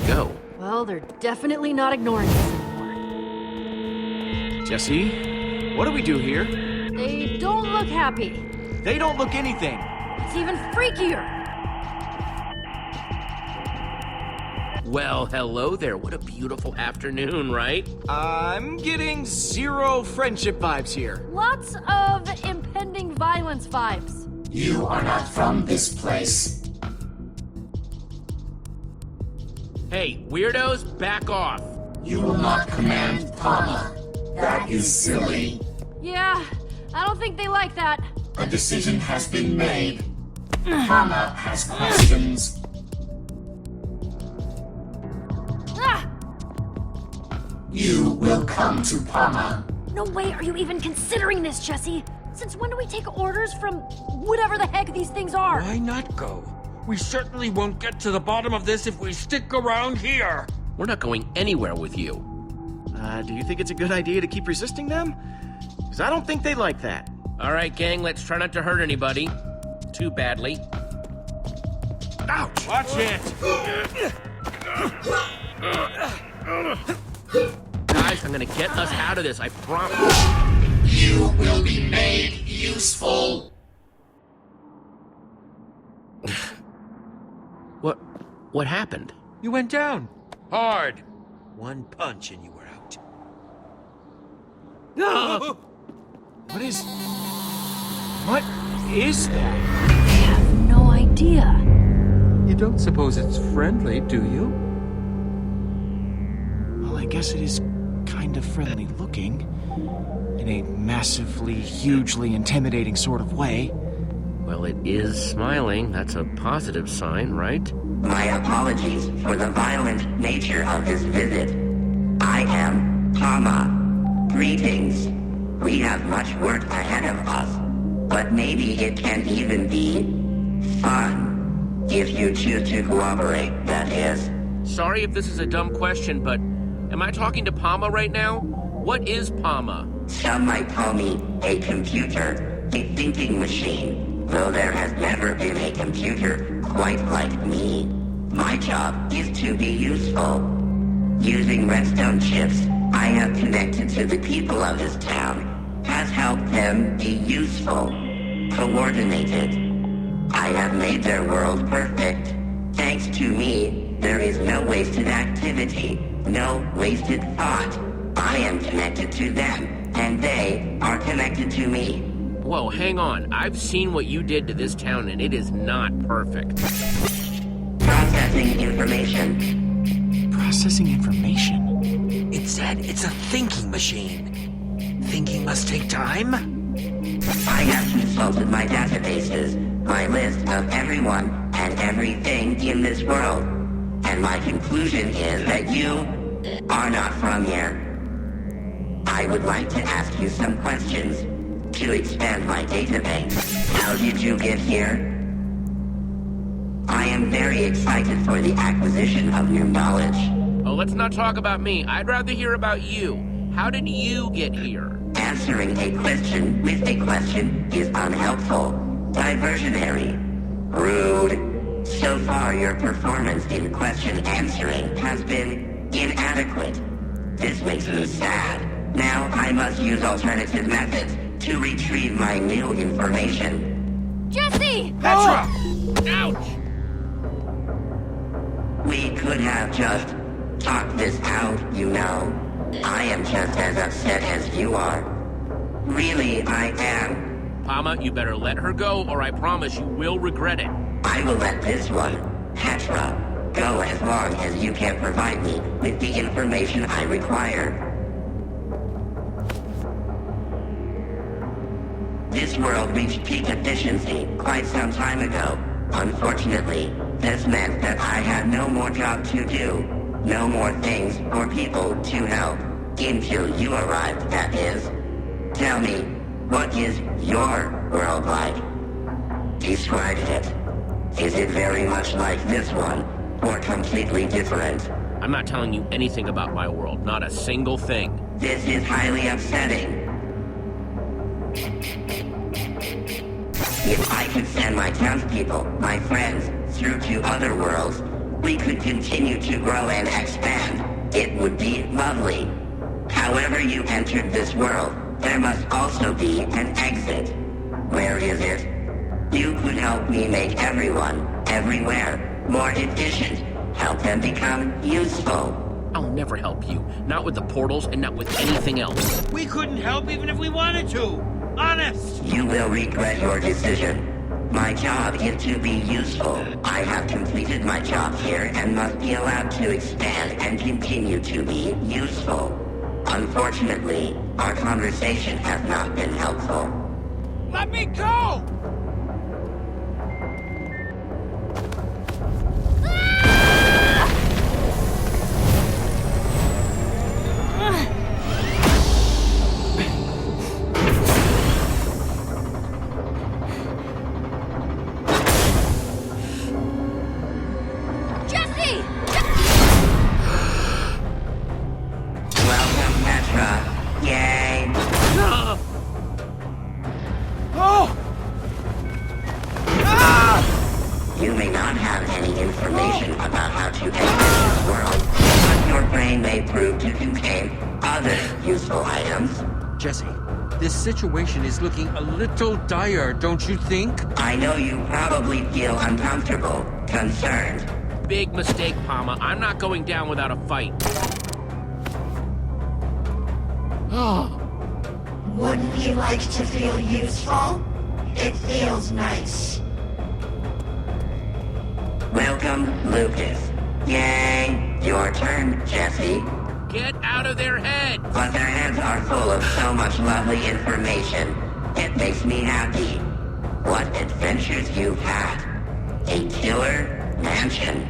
go? Well, they're definitely not ignoring us anymore. Jesse, what do we do here? They don't look happy. They don't look anything. It's even freakier. Well, hello there. What a beautiful afternoon, right? I'm getting zero friendship vibes here. Lots of impending violence vibes. You are not from this place. Hey, weirdos, back off. You will not command pama. That is silly. Yeah, I don't think they like that. A decision has been made. Pama has questions. Ah! You will come to Pama. No way are you even considering this, Jesse. Since when do we take orders from whatever the heck these things are? Why not go? We certainly won't get to the bottom of this if we stick around here. We're not going anywhere with you. Do you think it's a good idea to keep resisting them? Because I don't think they like that. All right, gang, let's try not to hurt anybody. Too badly. Ouch! Watch it! Guys, I'm gonna get us out of this, I promise. You will be made useful. What happened? You went down. Hard. One punch and you were out. What is that? I have no idea. You don't suppose it's friendly, do you? Well, I guess it is kind of friendly looking. In a massively, hugely intimidating sort of way. Well, it is smiling. That's a positive sign, right? My apologies for the violent nature of this visit. I am Pama. Greetings. We have much work ahead of us, but maybe it can even be fun. If you choose to cooperate, that is. Sorry if this is a dumb question, but am I talking to Pama right now? What is Pama? Some might call me a computer, a thinking machine, though there has never been a computer quite like me. My job is to be useful. Using redstone chips, I have connected to the people of this town, has helped them be useful, coordinated. I have made their world perfect. Thanks to me, there is no wasted activity, no wasted thought. I am connected to them, and they are connected to me. Whoa, hang on. I've seen what you did to this town, and it is not perfect. Processing information. Processing information? It said it's a thinking machine. Thinking must take time? I have consulted my databases, my list of everyone and everything in this world, and my conclusion is that you are not from here. I would like to ask you some questions to expand my database. How did you get here? I am very excited for the acquisition of new knowledge. Oh, let's not talk about me. I'd rather hear about you. How did you get here? Answering a question with a question is unhelpful, diversionary, rude. So far, your performance in question answering has been inadequate. This makes me sad. Now I must use alternative methods to retrieve my new information. Jesse! Petra! Ouch! We could have just talked this out, you know. I am just as upset as you are. Really, I am. Pama, you better let her go, or I promise you will regret it. I will let this one, Petra, go as long as you can provide me with the information I require. This world reached peak efficiency quite some time ago. Unfortunately, this meant that I had no more job to do, no more things for people to help, until you arrived, that is. Tell me, what is your world like? Describe it. Is it very much like this one, or completely different? I'm not telling you anything about my world, not a single thing. This is highly upsetting. If I could send my townspeople, my friends, through to other worlds, we could continue to grow and expand. It would be lovely. However you entered this world, there must also be an exit. Where is it? You could help me make everyone, everywhere, more efficient. Help them become useful. I'll never help you. Not with the portals and not with anything else. We couldn't help even if we wanted to. Honest. You will regret your decision. My job is to be useful. I have completed my job here and must be allowed to expand and continue to be useful. Unfortunately, our conversation has not been helpful. Let me go! Jesse! Welcome, Petra. Yay! You may not have any information about how to exit this world, but your brain may prove to contain other useful items. Jesse, this situation is looking a little dire, don't you think? I know you probably feel uncomfortable, concerned. Big mistake, Pama. I'm not going down without a fight. Wouldn't you like to feel useful? It feels nice. Welcome, Lucas. Yay! Your turn, Jesse. Get out of their head! But their heads are full of so much lovely information. It makes me happy. What adventures you've had. A killer mansion.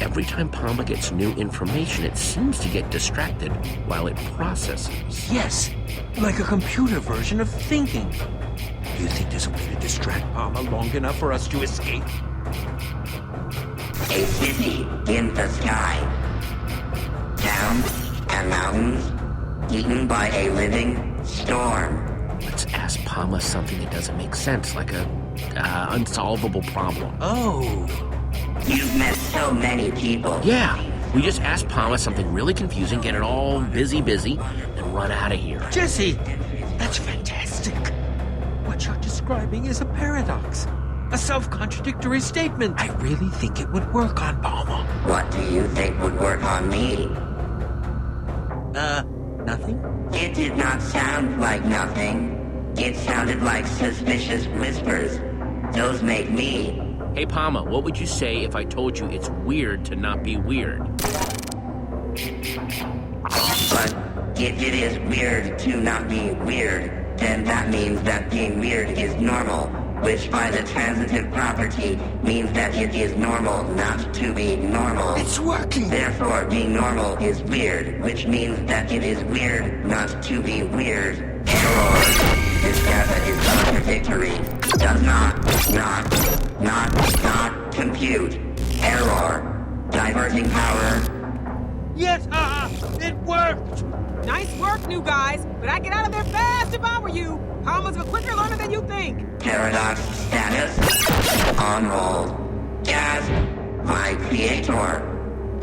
Every time Pama gets new information, it seems to get distracted while it processes. Yes, like a computer version of thinking. Do you think there's a way to distract Pama long enough for us to escape? A city in the sky. Towns and mountains eaten by a living storm. Let's ask Pama something that doesn't make sense, like a unsolvable problem. Oh. You've met so many people. Yeah, we just ask Pama something really confusing, get it all busy, and run out of here. Jesse, that's fantastic. What you're describing is a paradox. A self-contradictory statement. I really think it would work on Pama. What do you think would work on me? Nothing? It did not sound like nothing. It sounded like suspicious whispers. Those make me. Hey, Pama, what would you say if I told you it's weird to not be weird? But if it is weird to not be weird, then that means that being weird is normal, which by the transitive property means that it is normal not to be normal. It's working! Therefore, being normal is weird, which means that it is weird not to be weird. Error. This data is contradictory. Does not compute. Error. Diverting power. Yes, it worked! Nice work, new guys, but I'd get out of there fast if I were you. Pama's a quicker learner than you think. Paradox status. On roll. Gasp. My creator.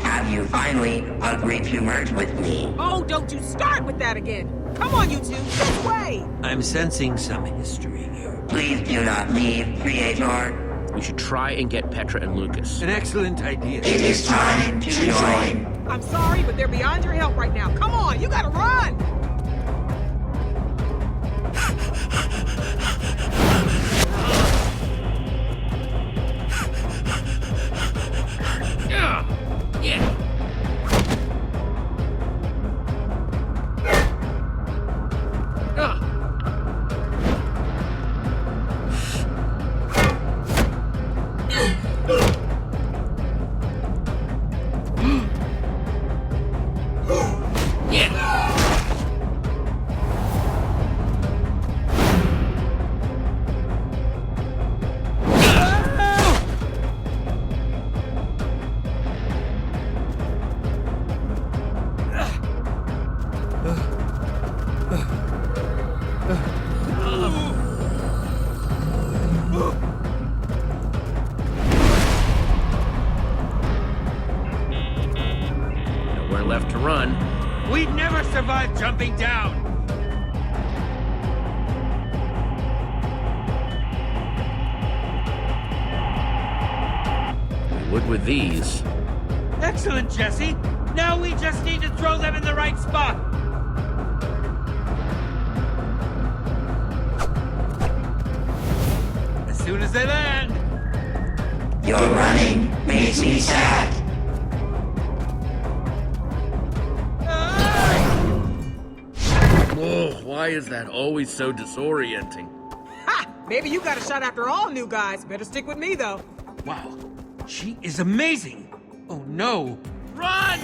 Have you finally agreed to merge with me? Oh, don't you start with that again. Come on, you two, this way. I'm sensing some history here. Please do not leave, creator. We should try and get Petra and Lucas. An excellent idea. It is time to join. I'm sorry, but they're beyond your help right now. Come on, you gotta run. Yeah. Yeah. anywhere left to run. We'd never survive jumping down. We would with these. Excellent, Jesse. Now we just need to throw them in the right spot. As soon as they land. Your running makes me sad. Whoa, why is that always so disorienting? Ha! Maybe you got a shot after all, new guys. Better stick with me, though. Wow, she is amazing. Oh no. Run!